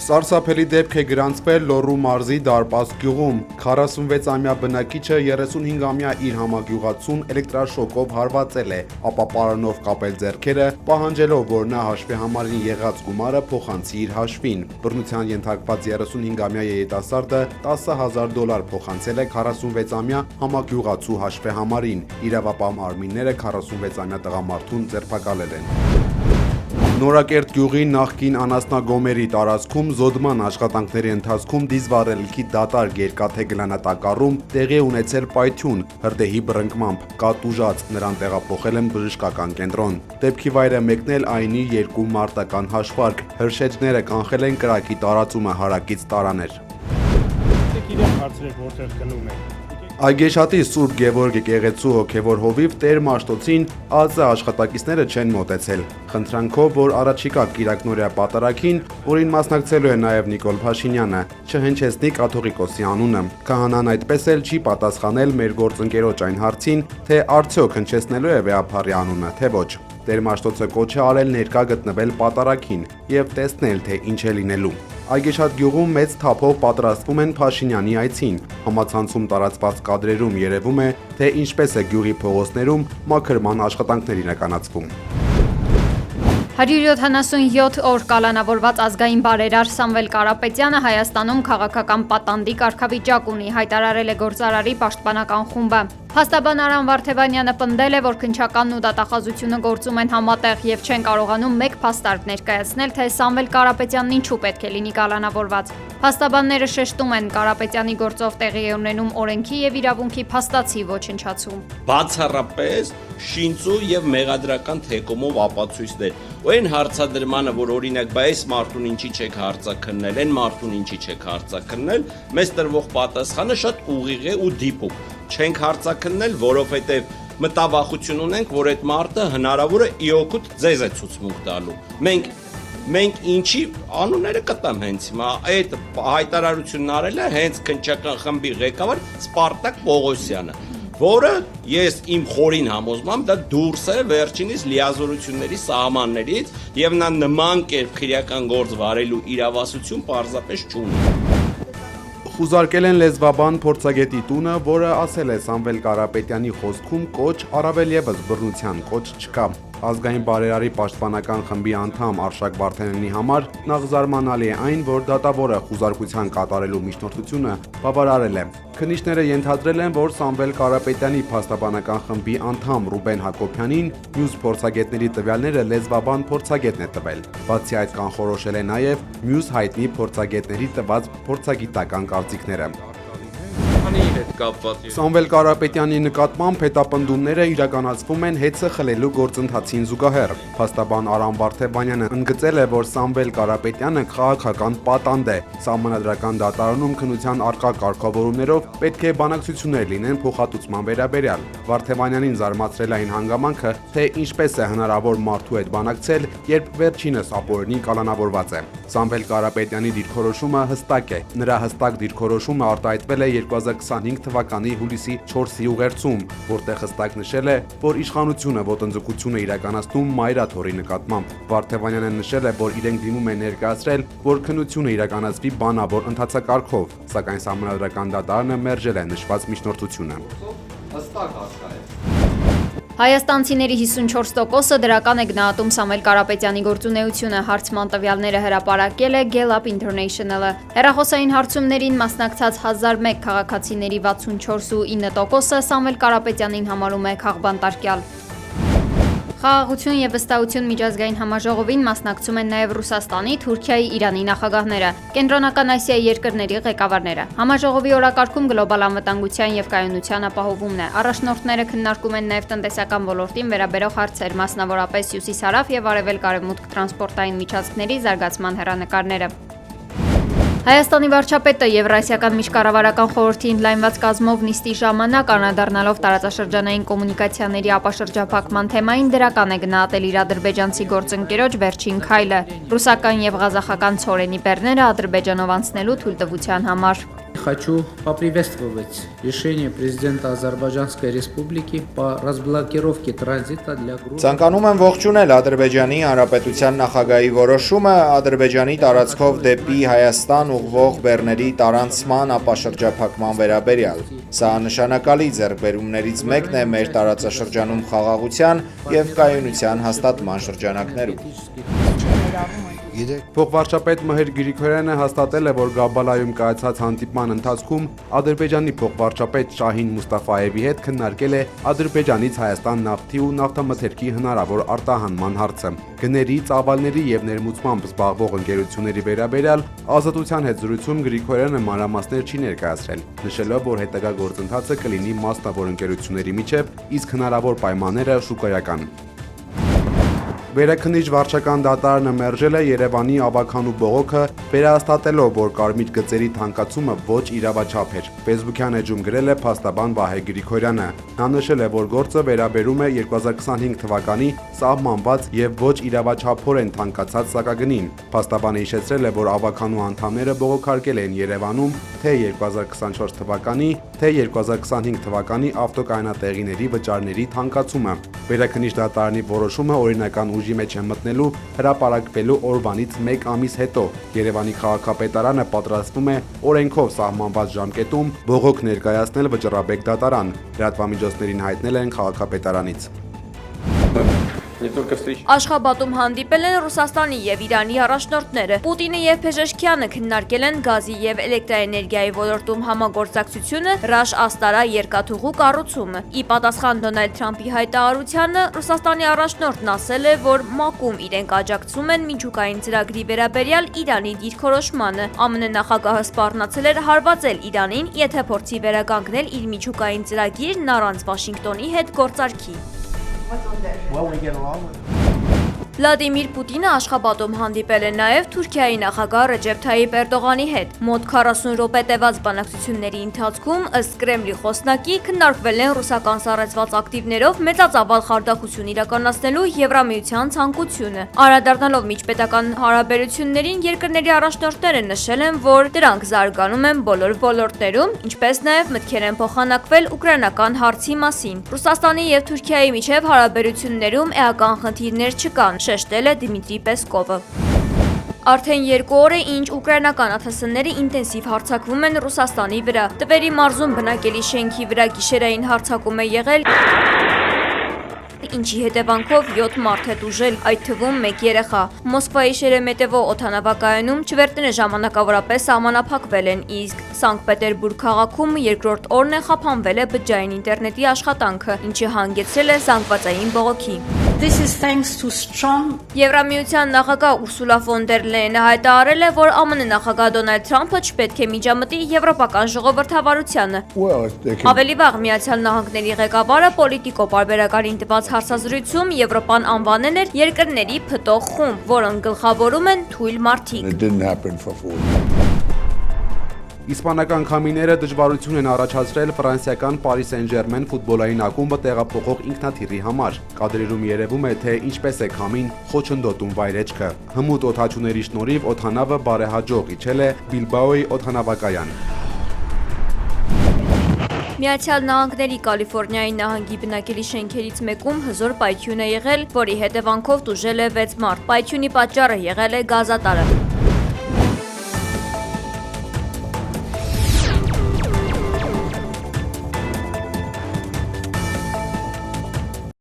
Սարսափելի դեպք է գրանցվել Լոռու մարզի Դարպաս գյուղում։ 46-ամյա բնակիչը 35-ամյա իր համագյուղացուն էլեկտրաշոկով հարվածել է, ապա պարանով կապել ձեռքերը, պահանջելով, որ նա հաշվեհամարին եղած գումարը փոխանցի իր հաշվին։ Բռնության ենթարկված 35-ամյա երիտասարդը $10,000 փոխանցել է 46-ամյա համագյուղացու հաշվեհամարին։ Իրավապահ մարմինները 46-ամյա տղամարդուն ձերբակալել են։ Նորակերտ գյուղի նախկին անասնագոմերի տարածքում զոդման աշխատանքների ընթացքում դիզվառելիքի դատարկ երկաթե գլանատակառում տեղի ունեցել պայթյուն հրդեհի բռնկմամբ, կաթ ուժած, նրան տեղափոխել են բժշկական կենտրոն։ Դեպքի վայր է մեկնել ԱԻՆ-ի 2 մարտական հաշվարկ, հրշեջները կանխել են կրակի տարածումը հարակից տարաներ։ Այգեշատի Սուրբ Գևորգ եկեղեցու հոգևոր հովիվ Տեր Մաշտոցին ԱԶ աշխատակիցները չեն մոտեցել, խնդրանքով, որ առաջիկա կիրակնօրյա պատարագին, որին մասնակցելու է նաև Նիկոլ Փաշինյանը, չհնչեցնի կաթողիկոսի անունը։ Քահանան այդպես էլ չի պատասխանել մեր գործընկերոջ այն հարցին, թե արդյոք հնչեցնելու է վեհափառի անունը, թե ոչ։ Տեր Մաշտոցը կոչ է արել ներկա գտնվել պատարագին եւ տեսնել, թե ինչ է լինելու։ Այգեշատ գյուղում մեծ թափով պատրաստվում են Փաշինյանի այցին։ Համացանցում տարածված կադրերում երևում է, թե ինչպես է գյուղի փողոցներում մաքրման աշխատանքներ իրականացվում։ 177 օր կալանավորված ազգային բարերար Սամվել Կարապետյանը Հայաստանում քաղաքական պատանդի կարգավիճակ ունի, հայտարարել է Գործարարի պաշտպանական խումբը։ Փաստաբան Արամ Վարդևանյանը պնդել է, որ քննչականն ու դատախազությունը գործում են համատեղ եւ չեն կարողանում մեկ փաստարկ ներկայացնել, թե Սամվել Կարապետյանն ինչու պետք է լինի կալանավորված։ Փաստաբանները շեշտում են, Կարապետյանի գործով տեղի է ունենում օրենքի եւ իրավունքի փաստացի ոչնչացում։ Բացառապես շինծու եւ մեղադրական թեկումով ապացույցներ։ Ու այն հարցադրմանը, որ օրինակ այս մարդուն ինչի չեք հարցաքննել, այն մարդուն ինչի չեք հարցաքննել, մեզ տրվող պատասխանը շատ ուղիղ է ու դիպուկ։ Չենք հարցաքննել, որովհետեւ մտավախություն ունենք, որ այդ մարդը հնարավոր է իօգուտ ձեզ է ցուցմունք տալու։ Մենք ինչի անունները կտամ հենց հիմա այդ հայտարարությունն արել է հենց քննչական խմբի ղեկավար Սպարտակ Պողոսյանը, որը ես իմ խորին համոզմամբ դա դուրս է վերջինիս լիազորությունների սահմաններից եւ նա նման կերպ քրեական գործ վարելու իրավասություն պարզապես չունի։ Խուզարկել են լեզվաբան փորձագետի տունը, որը ասել է Սամվել Կարապետյանի խոսքում կոչ, առավել եւս բռնության կոչ չկա։ Ազգային բարերարի պաշտպանական խմբի անդամ Արշակ Վարդանյանի համար նախ զարմանալի է այն, որ դատավորը խուզարկության կատարելու միջնորդությունը բավարարել է։ Քննիչները ենթադրել են, որ Սամվել Կարապետյանի փաստաբանական խմբի անդամ Ռուբեն Հակոբյանին մյուս փորձագետների տվյալները լեզվաբան փորձագետն է տվել։ Բացի այդ կանխորոշել է նաև մյուս հայտնի փորձագետների տված փորձագիտական կարծիքները։ Սամվել Կարապետյանի նկատմամբ հետապնդումները իրականացվում են հեծը խլելու գործընթացին զուգահեռ։ Փաստաբան Արամ Վարդևանյանը ընդգծել է, որ Սամվել Կարապետյանը քաղաքական պատանդ է։ Սահմանադրական դատարանում քննության առկա կարգավորումներով պետք է բանակցություններ լինեն փոխհատուցման վերաբերյալ։ Վարդևանյանին զարմացրել այն հանգամանքը, թե ինչպես է հնարավոր մարդու հետ բանակցել, երբ վերջինս ապօրինի կալանավորված է։ Սամվել Կարապետյանի դիրքորոշումը հստակ է։ Նրա հստակ դիրքորոշումը արտահայտվել է 2025 թվականի հուլիսի 4-ի ուղերձում, որտեղ հստակ նշել է, որ իշխանությունը ոտնձգություն է իրականացնում մայրաթորի նկատմամբ։ Վարդևանյանը նշել է, որ իրենք դիմում են ներկայացրել, որ քննությունը իրականացվի բանավոր ընթացակարգով, սակայն Սահմանադրական դատարանը մերժել է նշված միջնորդությունը։ Հստակ հասկա է։ Հայաստանցիների 54%-ը դրական է գնահատում Սամվել Կարապետյանի գործունեությունը, հարցման տվյալները հրապարակել է Gallup International-ը։ Հեռախոսային հարցումներին մասնակցած 1001 քաղաքացիների 64.9%-ը Սամվել Կարապետյանին համարում է քաղբանտարկյալ։ Խաղաղություն եւ վստահություն միջազգային համաժողովին մասնակցում են նաեւ Ռուսաստանի, Թուրքիայի, Իրանի նախագահները, Կենտրոնական Ասիայի երկրների ղեկավարները։ Համաժողովի օրակարգում գլոբալ անվտանգության եւ կայունության ապահովումն է։ Առաջնորդները քննարկում են նաեւ տնտեսական ոլորտին վերաբերող հարցեր, մասնավորապես Հյուսիս-Հարավ եւ Արևելք-Արևմուտք տրանսպորտային միջանցքների զարգացման հեռանկարները։ Հայաստանի վարչապետը Եվրասիական միջկառավարական խորհրդի ընդլայնված կազմով նիստի ժամանակ անդրադառնալով տարածաշրջանային կոմունիկացիաների ապաշրջափակման թեմային դրական է գնահատել իր ադրբեջանցի գործընկերոջ վերջին քայլը՝ ռուսական եւ ղազախական ցորենի բեռները Ադրբեջանով անցնելու թույլտվության համար։ Хочу поприветствовать решение президента Азербайджанской республики по разблокировке транзита для грузов. Ցանկանում եմ ողջունել Ադրբեջանի Հանրապետության նախագահի որոշումը Ադրբեջանի տարածքով դեպի Հայաստան ուղղվող բեռների տարանցման ապաշրջափակման վերաբերյալ։ Սա նշանակալի ձեռքբերումներից մեկն է մեր տարածաշրջանում խաղաղության և կայունության հաստատման շրջանակներում։ Փոխվարչապետ Մհեր Գրիգորյանը հաստատել է, որ Գաբալայում կայացած հանդիպման ընթացքում Ադրբեջանի փոխվարչապետ Շահին Մուստաֆայևի հետ քննարկել է Ադրբեջանից Հայաստան նավթի ու նավթամթերքի հնարավոր արտահանման հարցը։ Գների, ծավալների և ներմուծմամբ զբաղվող ընկերությունների վերաբերյալ Ազատության հետ զրույցում Գրիգորյանը մանրամասներ չի ներկայացրել, նշելով, որ հետագա գործընթացը կլինի մասնավոր ընկերությունների միջև, իսկ հնարավոր պայմանները շուկայական։ Վերաքննիչ վարչական դատարանը մերժել է Երևանի ավագանու բողոքը, վերահաստատելով, որ կարմիր գծերի թանկացումը ոչ իրավաչափ էր։ Facebook-յան էջում գրել է փաստաբան Վահե Գրիգորյանը։ Նա նշել է, որ գործը վերաբերում է 2025 թվականի սահմանված եւ ոչ իրավաչափորեն թանկացած սակագնին։ Փաստաբանը հիշեցրել է, որ ավագանու անդամները բողոքարկել են Երևանում թե 2024 թվականի, թե 2025 թվականի ավտոկայանատեղիների վճարների թանկացումը։ Վերաքննիչ դատարանի որոշումը օրինական ուժի մեջ է մտնելու հրապարակվելու օրվանից 1 ամիս հետո։ Երևանի քաղաքապետարանը պատրաստվում է օրենքով սահմանված ժամկետում բողոք ներկայացնել վճռաբեկ դատարան։ Լրատվամիջոցներին հայտնել են քաղաքապետարանից։ Աշխաբադում հանդիպել են Ռուսաստանի և Իրանի առաջնորդները։ Պուտինը և Փեժեշքյանը քննարկել են գազի և էլեկտրաէներգիայի ոլորտում համագործակցությունը, Ռաշ-Աստարա երկաթուղու կառուցումը։ Ի պատասխան Դոնալդ Թրամփի հայտարարությանը Ռուսաստանի առաջնորդն ասել է, որ ՄԱԿ-ում իրենք աջակցում են միջուկային ծրագրի վերաբերյալ Իրանի դիրքորոշմանը։ ԱՄՆ նախագահը սպառնացել էր հարվածել Իրանին, եթե փորձի վերականգնել իր միջուկային ծրագիրն առանց Վաշինգտոնի հետ գործարքի։ Վլադիմիր Պուտինը Աշխաբադում հանդիպել է նաև Թուրքիայի նախագահ Ռեջեփ Թայիփ Էրդողանի հետ։ Մոտ 40 րոպե տևած բանակցությունների ընթացքում ըստ Կրեմլի խոսնակի քննարկվել են ռուսական սառեցված ակտիվներով մեծածավալ խարդախություն իրականացնելու Եվրամիության ցանկությունը։ Անդրադառնալով միջպետական հարաբերություններին, երկրների առաջնորդները նշել են, որ դրանք զարգանում են բոլոր ոլորտներում, ինչպես նաև մտքեր են փոխանակվել ուկրաինական հարցի մասին։ Ռուսաստանի և Թուրքիայի միջև հարաբերություններում էական խնդիրներ չկան, շեշտել է Դմիտրի Պեսկովը։ Արդեն 2 օր է, ինչ ուկրաինական ԱԹՍ-ները ինտենսիվ հարձակվում են Ռուսաստանի վրա։ Տվերի մարզում բնակելի շենքի վրա գիշերային հարձակում է եղել, ինչի հետևանքով 7 մարդ է տուժել, այդ թվում 1 երեխա։ Մոսկվայի Շերեմետևո օդանավակայանում չվերթները ժամանակավորապես սահմանափակվել են, իսկ Սանկտ Պետերբուրգ քաղաքում երկրորդ օրն է խափանվել է բջջային ինտերնետի աշխատանքը, ինչը հանգեցրել է զանգվածային բողոքի։ Եվրամիության նախագահ Ուրսուլա ֆոն դեր Լեյենը հայտարարել է, որ ԱՄՆ նախագահ Դոնալդ Թրամփը չպետք է միջամտի եվրոպական ժողովրդավարությանը։ Ավելի վաղ Միացյալ Նահանգների ղեկավարը Պոլիտիկո պարբերականին տված հարցազրույցում Եվրոպան անվանել էր երկրների փտող խումբ, որոնք գլխավորում են թույլ մարդիկ։ Իսպանական քամիները դժվարություն են առաջացրել ֆրանսիական Paris Saint-Germain ֆուտբոլային ակումբը տեղափոխող ինքնաթիռի համար։ Կադրերում երևում է, թե ինչպես է քամին խոչընդոտում վայրեջքը։ Հմուտ օդաչուների շնորհիվ օդանավը բարեհաջող իջել է Բիլբաոյի օդանավակայան։ Միացյալ Նահանգների Կալիֆոռնիայի նահանգի բնակելի շենքերից մեկում հզոր պայթյուն է եղել, որի հետևանքով տուժել է 6 մարդ։ Պայթյունի պատճառը եղել է գազատարը։